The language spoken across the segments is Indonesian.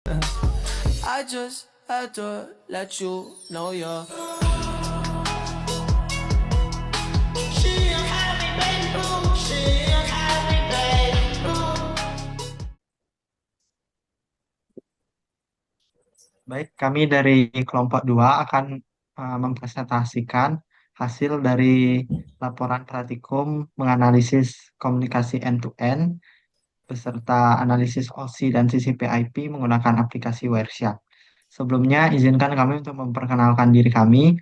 I just had to let you know you're. She a happy baby boo. She a happy baby boo. Baik, kami dari kelompok 2 akan mempresentasikan hasil dari laporan praktikum menganalisis komunikasi end-to-end beserta analisis OSI dan TCP IP menggunakan aplikasi Wireshark. Sebelumnya, izinkan kami untuk memperkenalkan diri kami.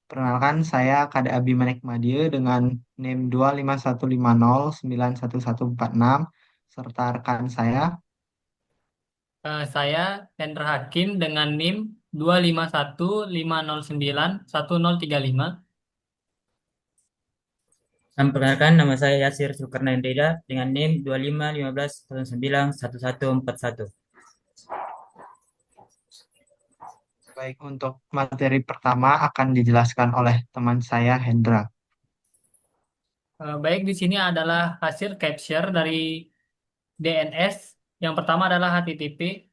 Perkenalkan, saya Kade Abimanek Madie dengan NIM 25150911146 serta rekan saya. Saya Hendra Hakim dengan NIM 25150910035. Perkenalkan, nama saya Yasir Zulkarnain dengan NIM 2515091141. Baik, untuk materi pertama akan dijelaskan oleh teman saya Hendra. Baik, di sini adalah hasil capture dari DNS. Yang pertama adalah HTTP.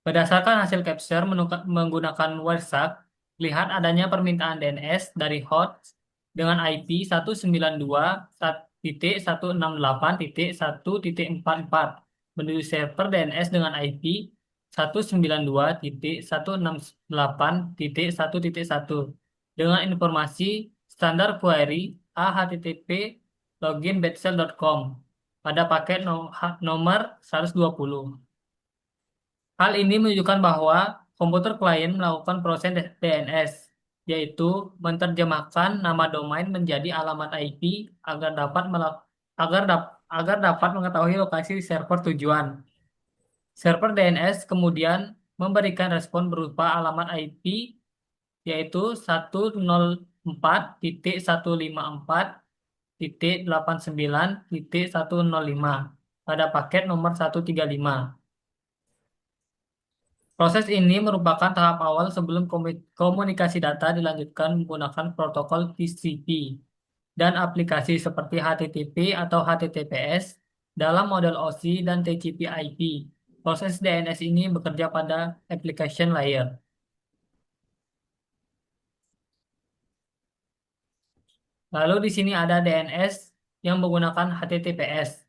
Berdasarkan hasil capture menggunakan Wireshark, lihat adanya permintaan DNS dari host dengan IP 192.168.1.44 menuju server DNS dengan IP 192.168.1.1 dengan informasi standar query HTTP login.betshell.com pada paket nomor 120. Hal ini menunjukkan bahwa komputer klien melakukan proses DNS, yaitu menerjemahkan nama domain menjadi alamat IP agar dapat mengetahui lokasi server tujuan. Server DNS kemudian memberikan respon berupa alamat IP, yaitu 104.154.89.105 pada paket nomor 135. Proses ini merupakan tahap awal sebelum komunikasi data dilanjutkan menggunakan protokol TCP dan aplikasi seperti HTTP atau HTTPS dalam model OSI dan TCP/IP. Proses DNS ini bekerja pada application layer. Lalu di sini ada DNS yang menggunakan HTTPS.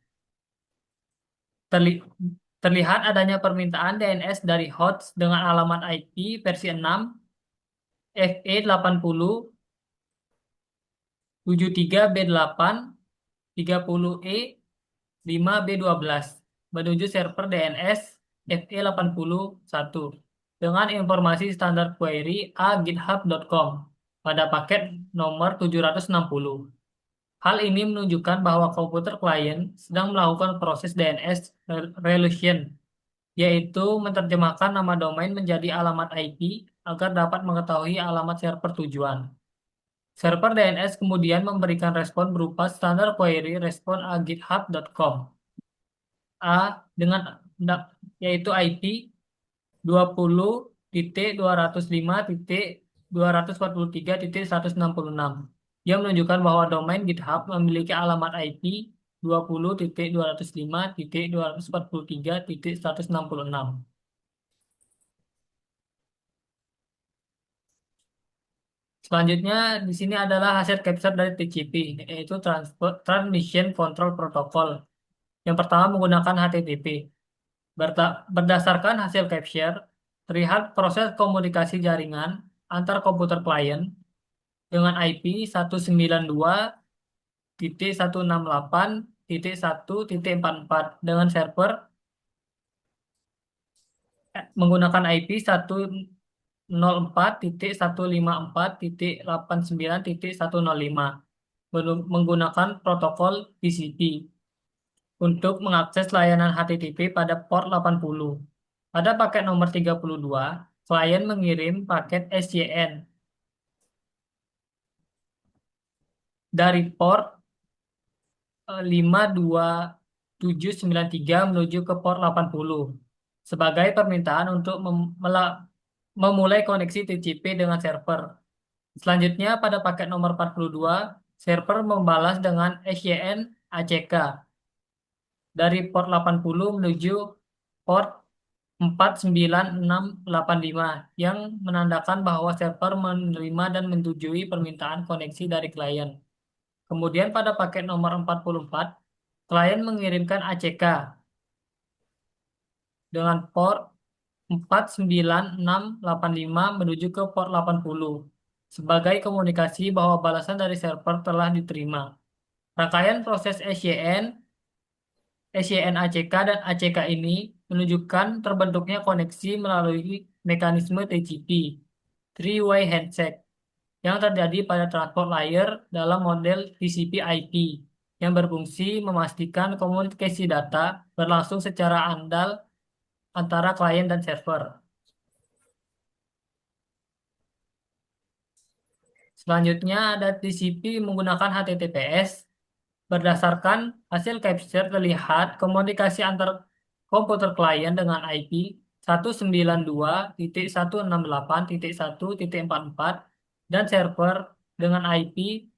Terlihat adanya permintaan DNS dari host dengan alamat IP versi 6 FE80 73B8 30E 5B12 menuju server DNS FE81 dengan informasi standar query a.github.com pada paket nomor 760. Hal ini menunjukkan bahwa komputer klien sedang melakukan proses DNS resolution, yaitu menerjemahkan nama domain menjadi alamat IP agar dapat mengetahui alamat server tujuan. Server DNS kemudian memberikan respon berupa standar query respon@github.com A dengan yaitu IP 20.205.243.166 yang menunjukkan bahwa domain GitHub memiliki alamat IP 20.205.243.166. Selanjutnya di sini adalah hasil capture dari TCP, yaitu Transmission Control Protocol. Yang pertama menggunakan HTTP. Berdasarkan hasil capture, terlihat proses komunikasi jaringan antar komputer klien dengan IP 192.168.1.44 dengan server menggunakan IP 104.154.89.105 menggunakan protokol TCP untuk mengakses layanan HTTP pada port 80. Pada paket nomor 32, klien mengirim paket SYN dari port 52793 menuju ke port 80 sebagai permintaan untuk memulai koneksi TCP dengan server. Selanjutnya pada paket nomor 42, server membalas dengan SYN ACK dari port 80 menuju port 49685 yang menandakan bahwa server menerima dan menyetujui permintaan koneksi dari klien. Kemudian pada paket nomor 44, klien mengirimkan ACK dengan port 49685 menuju ke port 80 sebagai komunikasi bahwa balasan dari server telah diterima. Rangkaian proses SYN ACK dan ACK ini menunjukkan terbentuknya koneksi melalui mekanisme TCP, Three-Way Handshake, yang terjadi pada transport layer dalam model TCP/IP, yang berfungsi memastikan komunikasi data berlangsung secara andal antara klien dan server. Selanjutnya ada TCP menggunakan HTTPS. Berdasarkan hasil capture terlihat komunikasi antar komputer klien dengan IP 192.168.1.44 dan server dengan IP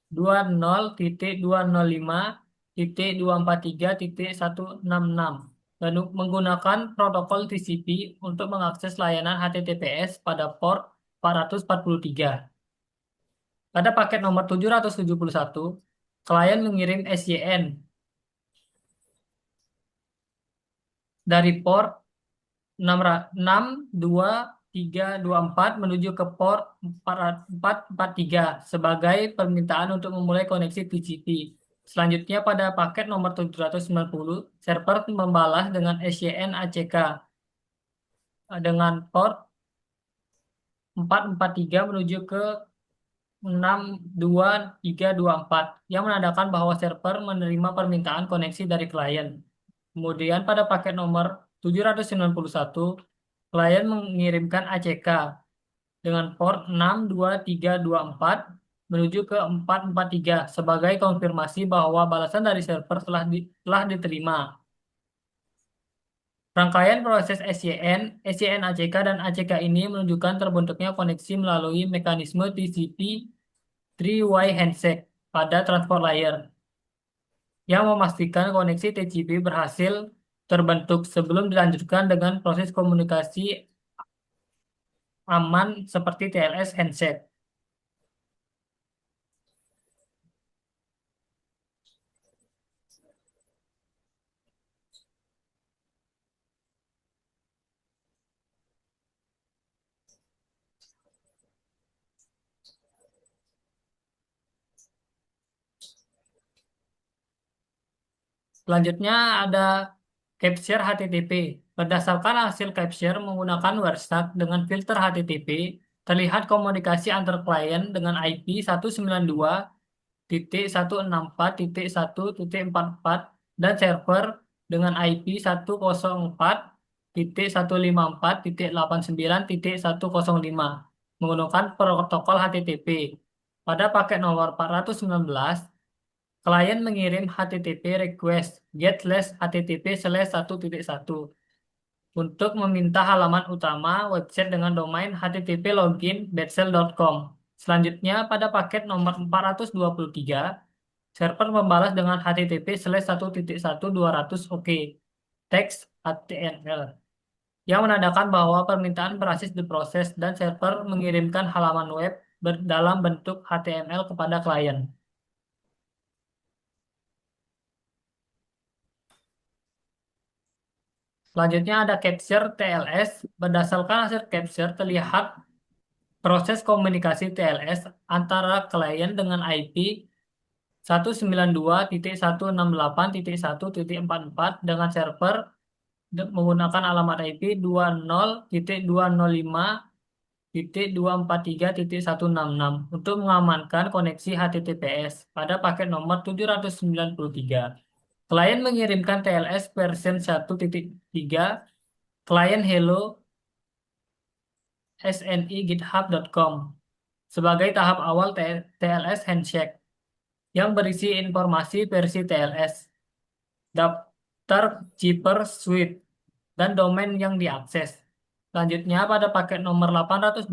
20.205.243.166 dan menggunakan protokol TCP untuk mengakses layanan HTTPS pada port 443. Pada paket nomor 771, klien mengirim SYN dari port 62324 menuju ke port 443 sebagai permintaan untuk memulai koneksi TCP. Selanjutnya pada paket nomor 790, server membalas dengan SYN ACK dengan port 443 menuju ke 62324 yang menandakan bahwa server menerima permintaan koneksi dari klien. Kemudian pada paket nomor 791, klien mengirimkan ACK dengan port 62324 menuju ke 443 sebagai konfirmasi bahwa balasan dari server telah diterima. Rangkaian proses SYN ACK dan ACK ini menunjukkan terbentuknya koneksi melalui mekanisme TCP Three-Way Handshake pada transport layer yang memastikan koneksi TCP berhasil terbentuk sebelum dilanjutkan dengan proses komunikasi aman seperti TLS handshake. Selanjutnya ada capture HTTP. Berdasarkan hasil capture menggunakan WireShark dengan filter HTTP, terlihat komunikasi antar klien dengan IP 192.164.1.44 dan server dengan IP 104.154.89.105 menggunakan protokol HTTP. Pada paket nomor 419, klien mengirim HTTP request get/http/1.1 untuk meminta halaman utama website dengan domain http://login.betsel.com. Selanjutnya, pada paket nomor 423, server membalas dengan http://1.1.200 OK text HTML yang menandakan bahwa permintaan berhasil diproses dan server mengirimkan halaman web dalam bentuk HTML kepada klien. Selanjutnya ada capture TLS. Berdasarkan hasil capture terlihat proses komunikasi TLS antara klien dengan IP 192.168.1.44 dengan server menggunakan alamat IP 20.205.243.166 untuk mengamankan koneksi HTTPS pada paket nomor 793. Klien mengirimkan TLS version 1.3 klien hello SNI github.com sebagai tahap awal TLS handshake yang berisi informasi versi TLS, daftar zipper suite, dan domain yang diakses. Selanjutnya pada paket nomor 812,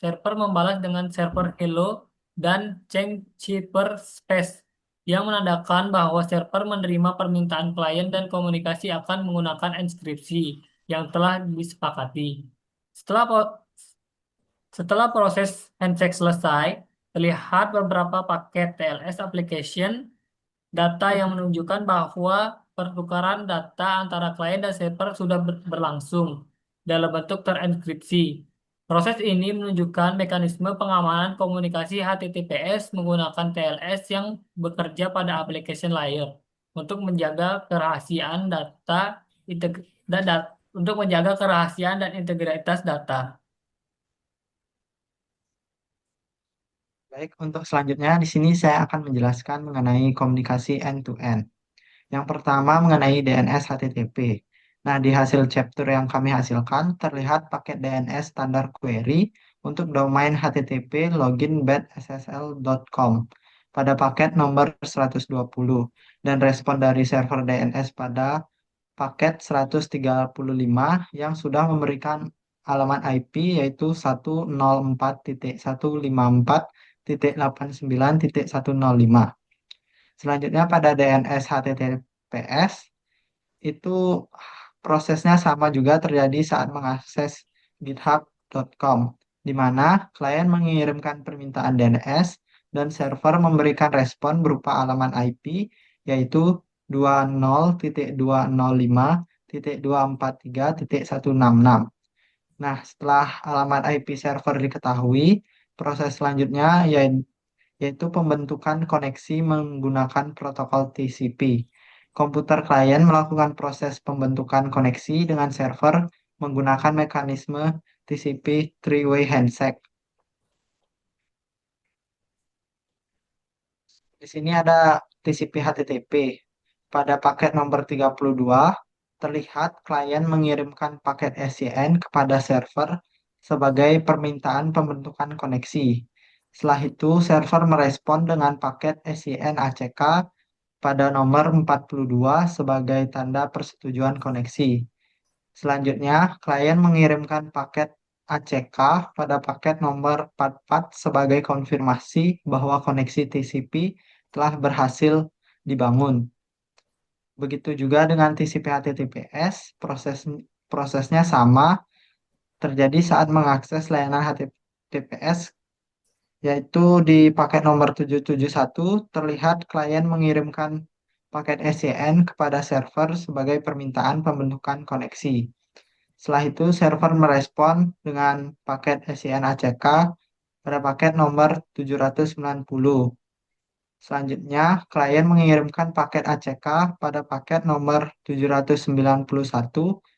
server membalas dengan server hello dan change zipper space yang menandakan bahwa server menerima permintaan klien dan komunikasi akan menggunakan enskripsi. yang telah disepakati. Setelah po- setelah proses handshake selesai, terlihat beberapa paket TLS application data yang menunjukkan bahwa pertukaran data antara klien dan server sudah berlangsung dalam bentuk terenkripsi. Proses ini menunjukkan mekanisme pengamanan komunikasi HTTPS menggunakan TLS yang bekerja pada application layer untuk menjaga kerahasiaan untuk menjaga kerahasiaan dan integritas data. Baik, untuk selanjutnya di sini saya akan menjelaskan mengenai komunikasi end-to-end. Yang pertama mengenai DNS HTTP. Nah, di hasil chapter yang kami hasilkan terlihat paket DNS standar query untuk domain http login.ssl.com pada paket nomor 120 dan respon dari server DNS pada paket 135 yang sudah memberikan alamat IP yaitu 104.154.89.105. Selanjutnya pada DNS HTTPS itu prosesnya sama juga terjadi saat mengakses github.com, di mana klien mengirimkan permintaan DNS dan server memberikan respon berupa alamat IP, yaitu 20.205.243.166. Nah, setelah alamat IP server diketahui, proses selanjutnya yaitu pembentukan koneksi menggunakan protokol TCP. Komputer klien melakukan proses pembentukan koneksi dengan server menggunakan mekanisme TCP three-way handshake. Di sini ada TCP HTTP. Pada paket nomor 32, terlihat klien mengirimkan paket SYN kepada server sebagai permintaan pembentukan koneksi. Setelah itu, server merespon dengan paket SYN ACK pada nomor 42 sebagai tanda persetujuan koneksi. Selanjutnya, klien mengirimkan paket ACK pada paket nomor 44 sebagai konfirmasi bahwa koneksi TCP telah berhasil dibangun. Begitu juga dengan TCP HTTPS, prosesnya sama terjadi saat mengakses layanan HTTPS, yaitu di paket nomor 771 terlihat klien mengirimkan paket SYN kepada server sebagai permintaan pembentukan koneksi. Setelah itu, server merespon dengan paket SYN ACK pada paket nomor 790. Selanjutnya, klien mengirimkan paket ACK pada paket nomor 791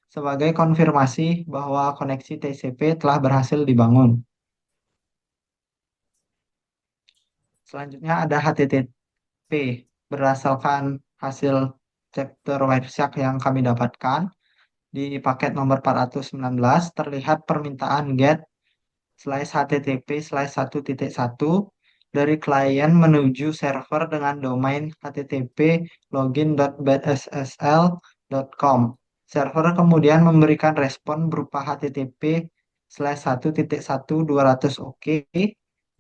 sebagai konfirmasi bahwa koneksi TCP telah berhasil dibangun. Selanjutnya ada HTTP. Berdasarkan hasil chapter Wireshark yang kami dapatkan, di paket nomor 419 terlihat permintaan GET slash HTTP slash 1.1 dari klien menuju server dengan domain http login.bsssl.com. Server kemudian memberikan respon berupa http slash 1.1 200 OK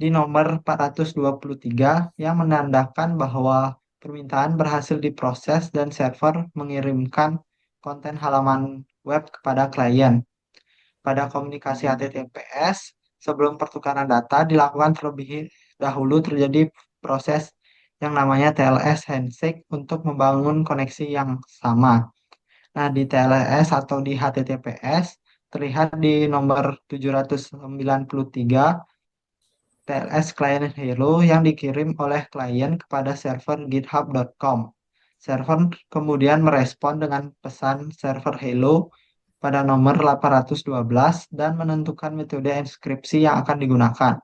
di nomor 423 yang menandakan bahwa permintaan berhasil diproses dan server mengirimkan konten halaman web kepada klien. Pada komunikasi HTTPS, sebelum pertukaran data dilakukan terlebih dahulu terjadi proses yang namanya TLS handshake untuk membangun koneksi yang sama. Nah, di TLS atau di HTTPS terlihat di nomor 793 TLS client hello yang dikirim oleh klien kepada server github.com. Server kemudian merespon dengan pesan server hello pada nomor 812 dan menentukan metode enskripsi yang akan digunakan.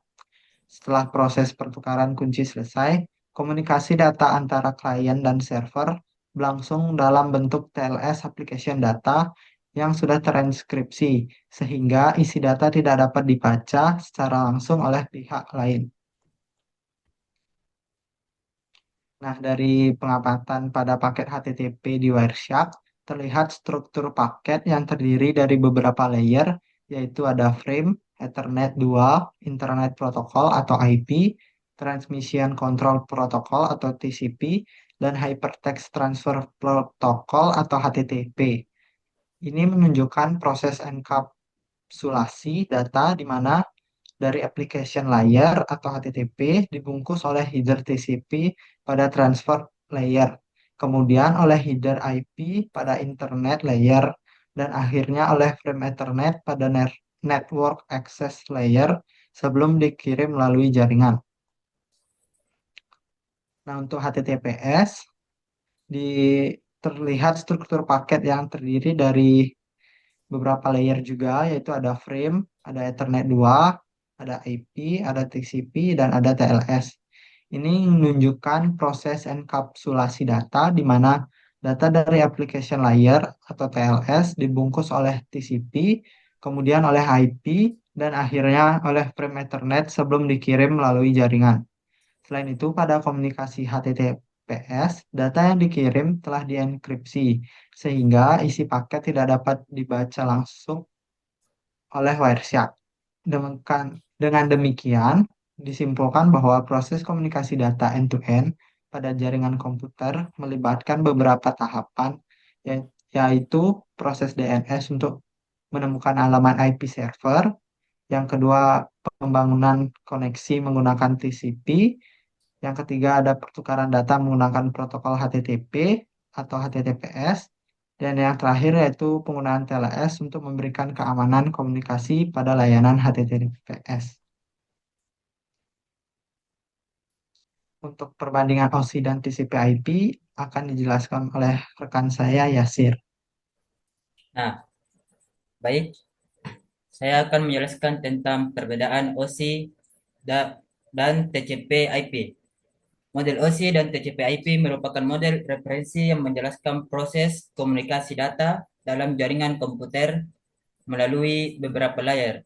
Setelah proses pertukaran kunci selesai, komunikasi data antara klien dan server berlangsung dalam bentuk TLS application data yang sudah terenskripsi, sehingga isi data tidak dapat dibaca secara langsung oleh pihak lain. Nah, dari pengamatan pada paket HTTP di Wireshark, terlihat struktur paket yang terdiri dari beberapa layer, yaitu ada frame, Ethernet 2, Internet Protocol atau IP, Transmission Control Protocol atau TCP, dan Hypertext Transfer Protocol atau HTTP. ini menunjukkan proses enkapsulasi data di mana dari application layer atau HTTP dibungkus oleh header TCP pada transport layer, kemudian oleh header IP pada internet layer, dan akhirnya oleh frame Ethernet pada network access layer sebelum dikirim melalui jaringan. Nah, untuk HTTPS, terlihat struktur paket yang terdiri dari beberapa layer juga, yaitu ada frame, ada Ethernet 2, ada IP, ada TCP, dan ada TLS. Ini menunjukkan proses enkapsulasi data di mana data dari application layer atau TLS dibungkus oleh TCP, kemudian oleh IP, dan akhirnya oleh frame Ethernet sebelum dikirim melalui jaringan. Selain itu, pada komunikasi HTTPS, data yang dikirim telah dienkripsi, sehingga isi paket tidak dapat dibaca langsung oleh Wireshark. Dengan demikian, disimpulkan bahwa proses komunikasi data end-to-end pada jaringan komputer melibatkan beberapa tahapan, yaitu proses DNS untuk menemukan alamat IP server, yang kedua pembangunan koneksi menggunakan TCP, yang ketiga ada pertukaran data menggunakan protokol HTTP atau HTTPS. Dan yang terakhir yaitu penggunaan TLS untuk memberikan keamanan komunikasi pada layanan HTTPS. Untuk perbandingan OSI dan TCP/IP akan dijelaskan oleh rekan saya Yasir. Nah, baik. Saya akan menjelaskan tentang perbedaan OSI dan TCP/IP. Model OSI dan TCP/IP merupakan model referensi yang menjelaskan proses komunikasi data dalam jaringan komputer melalui beberapa layer.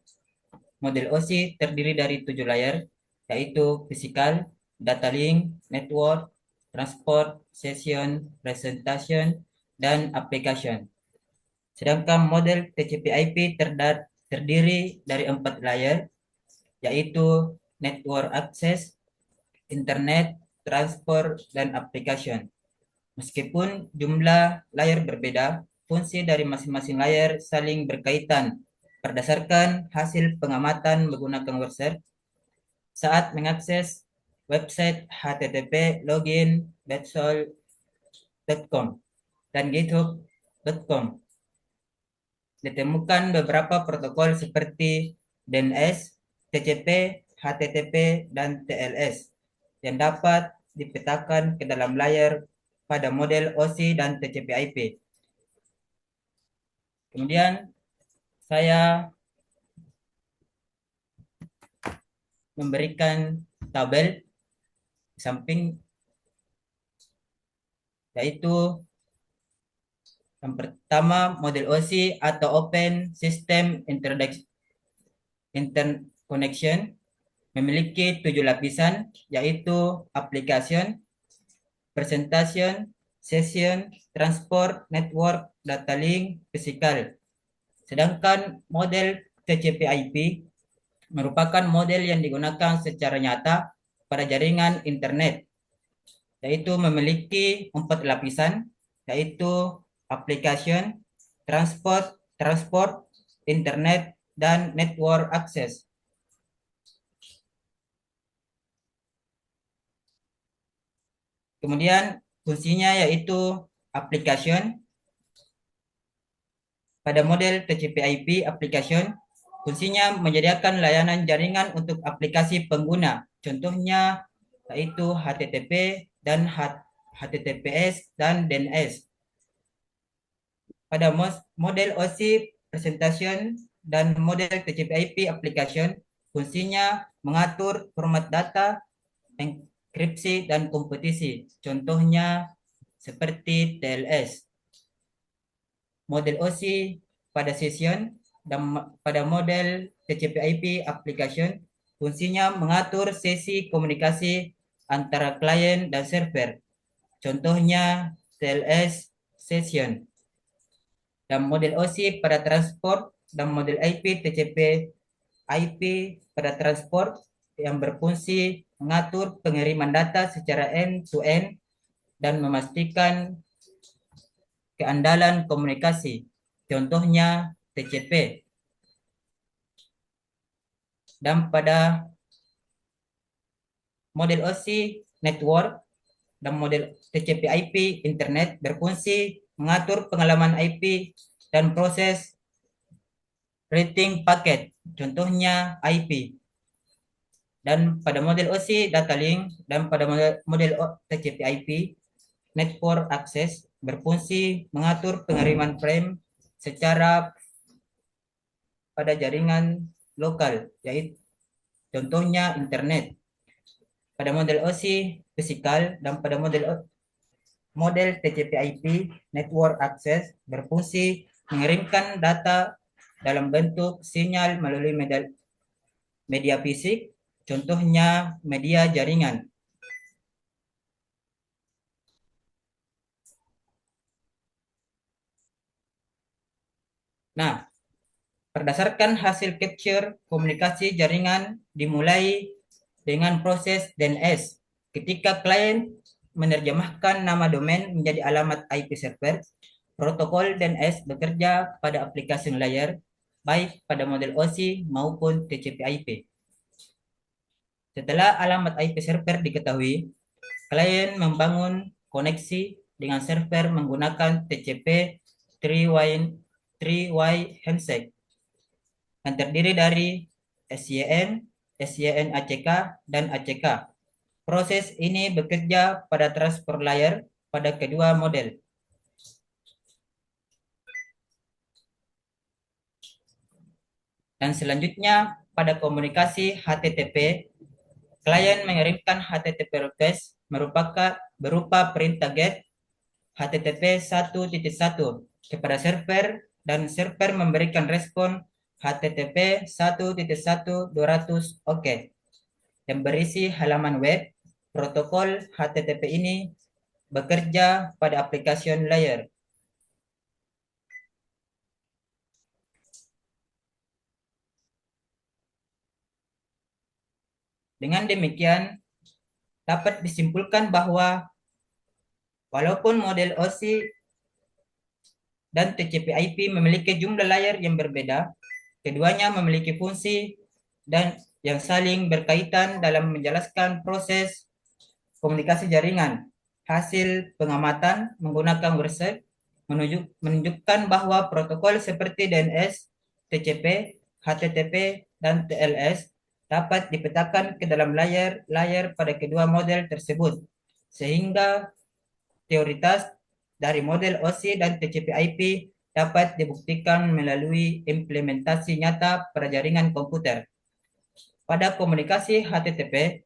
Model OSI terdiri dari 7 layer, yaitu physical, data link, network, transport, session, presentation, dan application. Sedangkan model TCP/IP terdiri dari 4 layer, yaitu network access, internet, transport, dan application. Meskipun jumlah layer berbeda, fungsi dari masing-masing layer saling berkaitan berdasarkan hasil pengamatan menggunakan web search saat mengakses website http login betsol.com dan github.com. Ditemukan beberapa protokol seperti DNS, TCP, HTTP, dan TLS yang dapat dipetakan ke dalam layar pada model OSI dan TCP/IP. Kemudian saya memberikan tabel di samping, yaitu yang pertama model OSI atau Open System Interconnection memiliki 7 lapisan, yaitu application, presentation, session, transport, network, data link, physical. Sedangkan model TCP/IP merupakan model yang digunakan secara nyata pada jaringan internet, yaitu memiliki 4 lapisan, yaitu application, transport, internet, dan network access. Kemudian fungsinya yaitu application. Pada model TCP/IP application, fungsinya menyediakan layanan jaringan untuk aplikasi pengguna. Contohnya yaitu HTTP dan HTTPS dan DNS. Pada model OSI presentation dan model TCP/IP application, fungsinya mengatur format data, enkripsi, dan kompetisi. Contohnya seperti TLS. Model OSI pada session dan pada model TCP/IP application, fungsinya mengatur sesi komunikasi antara klien dan server. Contohnya TLS session. Dan model OSI pada transport dan model IP TCP/IP pada transport yang berfungsi mengatur pengiriman data secara end-to-end dan memastikan keandalan komunikasi. contohnya TCP. Dan pada model OSI network dan model TCP/IP internet berfungsi mengatur pengalaman IP dan proses routing paket, contohnya IP. Dan pada model OSI data link dan pada model TCP/IP network access berfungsi mengatur pengiriman frame secara pada jaringan lokal, yaitu contohnya internet. Pada model OSI fisikal dan pada model TCP/IP network access berfungsi mengirimkan data dalam bentuk sinyal melalui media fisik, contohnya media jaringan. Nah, berdasarkan hasil capture komunikasi jaringan dimulai dengan proses DNS. Ketika klien menerjemahkan nama domain menjadi alamat IP server, protokol DNS bekerja pada application layer, baik pada model OSI maupun TCP/IP. Setelah alamat IP server diketahui, klien membangun koneksi dengan server menggunakan TCP three-way handshake yang terdiri dari SYN, SYN-ACK, dan ACK. Proses ini bekerja pada transport layer pada kedua model. Dan selanjutnya pada komunikasi HTTP, klien mengirimkan HTTP request berupa perintah GET HTTP 1.1 kepada server dan server memberikan respon HTTP 1.1.200 OK yang berisi halaman web. Protokol HTTP ini bekerja pada application layer. Dengan demikian, dapat disimpulkan bahwa walaupun model OSI dan TCP/IP memiliki jumlah layer yang berbeda, keduanya memiliki fungsi dan yang saling berkaitan dalam menjelaskan proses komunikasi jaringan. Hasil pengamatan menggunakan WordSearch menunjukkan bahwa protokol seperti DNS, TCP, HTTP, dan TLS dapat dipetakan ke dalam layar pada kedua model tersebut, sehingga teoritas dari model OSI dan TCP/IP dapat dibuktikan melalui implementasi nyata pada jaringan komputer. Pada komunikasi HTTP,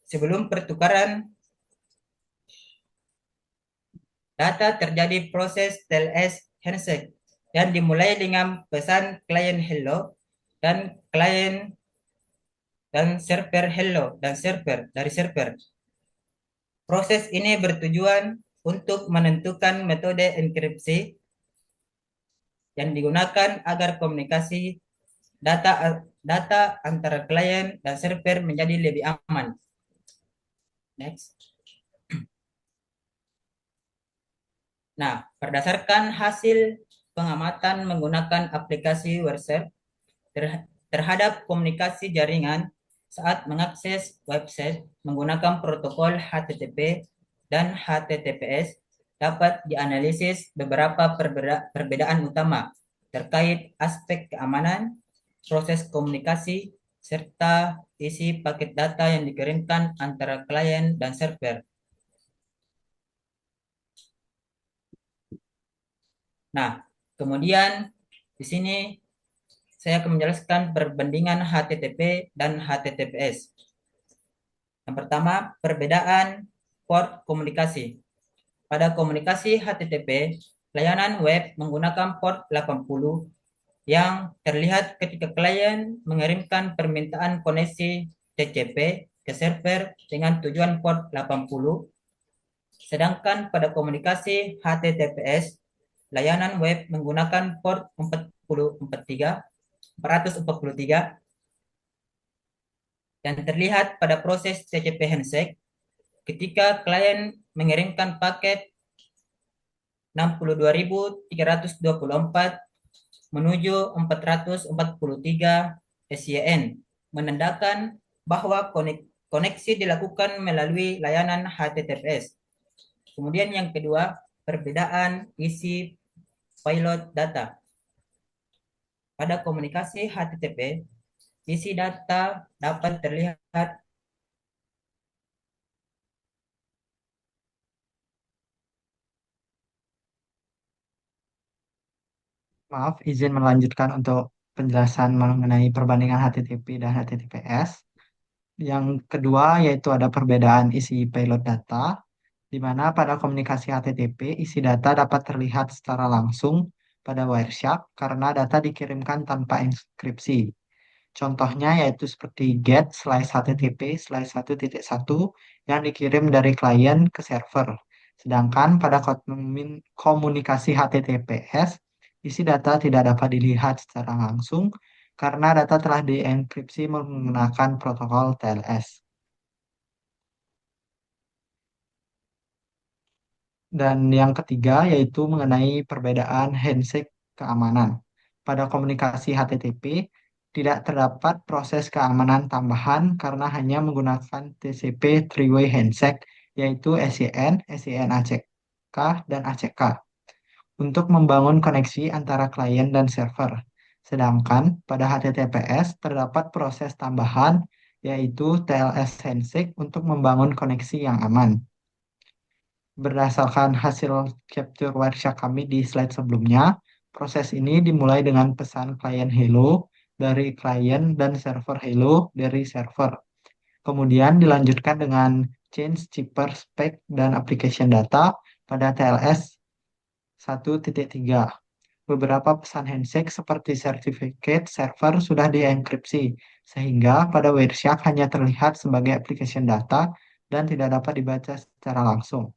sebelum pertukaran data terjadi proses TLS handshake yang dimulai dengan pesan klien hello dan klien dan server hello dan server dari server. Proses ini bertujuan untuk menentukan metode enkripsi yang digunakan agar komunikasi data antara klien dan server menjadi lebih aman. Next. Nah, berdasarkan hasil pengamatan menggunakan aplikasi WordSearch terhadap komunikasi jaringan saat mengakses website menggunakan protokol HTTP dan HTTPS dapat dianalisis beberapa perbedaan utama terkait aspek keamanan, proses komunikasi, serta isi paket data yang dikirimkan antara klien dan server. Nah, kemudian di sini saya akan menjelaskan perbandingan HTTP dan HTTPS. Yang pertama, perbedaan port komunikasi. Pada komunikasi HTTP, layanan web menggunakan port 80 yang terlihat ketika klien mengirimkan permintaan koneksi TCP ke server dengan tujuan port 80. Sedangkan pada komunikasi HTTPS, layanan web menggunakan port 443 yang terlihat pada proses TCP handshake ketika klien mengirimkan paket 62.324 menuju 443 SYN, menandakan bahwa koneksi dilakukan melalui layanan HTTPS. Kemudian yang kedua, perbedaan isi payload data. Pada komunikasi HTTP, isi data dapat terlihat Maaf, izin melanjutkan untuk penjelasan mengenai perbandingan HTTP dan HTTPS. Yang kedua yaitu ada perbedaan isi payload data, di mana pada komunikasi HTTP isi data dapat terlihat secara langsung pada Wireshark karena data dikirimkan tanpa enkripsi. Contohnya yaitu seperti get slice HTTP slice 1.1 yang dikirim dari klien ke server. Sedangkan pada komunikasi HTTPS, isi data tidak dapat dilihat secara langsung karena data telah dienkripsi menggunakan protokol TLS. Dan yang ketiga yaitu mengenai perbedaan handshake keamanan. Pada komunikasi HTTP, tidak terdapat proses keamanan tambahan karena hanya menggunakan TCP three-way handshake, yaitu SYN, SYN ACK, dan ACK, untuk membangun koneksi antara klien dan server. Sedangkan pada HTTPS terdapat proses tambahan, yaitu TLS handshake untuk membangun koneksi yang aman. Berdasarkan hasil capture Wireshark kami di slide sebelumnya, proses ini dimulai dengan pesan klien hello dari klien dan server hello dari server. Kemudian dilanjutkan dengan change shipper spec dan application data pada TLS 1.3. Beberapa pesan handshake seperti certificate server sudah dienkripsi, sehingga pada Wireshark hanya terlihat sebagai application data dan tidak dapat dibaca secara langsung.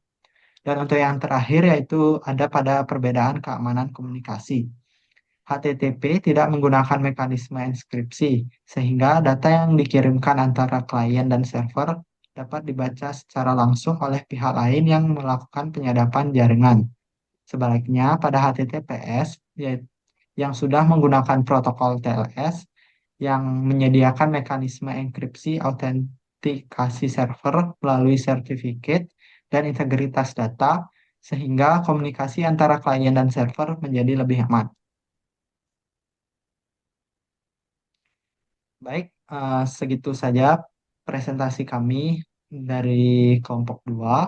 Dan untuk yang terakhir yaitu ada pada perbedaan keamanan komunikasi. HTTP tidak menggunakan mekanisme enkripsi, sehingga data yang dikirimkan antara klien dan server dapat dibaca secara langsung oleh pihak lain yang melakukan penyadapan jaringan. Sebaliknya, pada HTTPS yang sudah menggunakan protokol TLS yang menyediakan mekanisme enkripsi autentikasi server melalui sertifikat dan integritas data, sehingga komunikasi antara klien dan server menjadi lebih aman. Baik, segitu saja presentasi kami dari kelompok 2.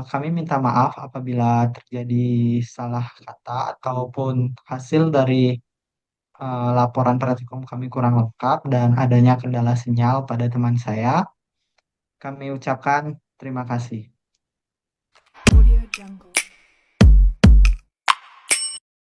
Kami minta maaf apabila terjadi salah kata ataupun hasil dari laporan praktikum kami kurang lengkap dan adanya kendala sinyal pada teman saya. Kami ucapkan terima kasih. Audio Jungle.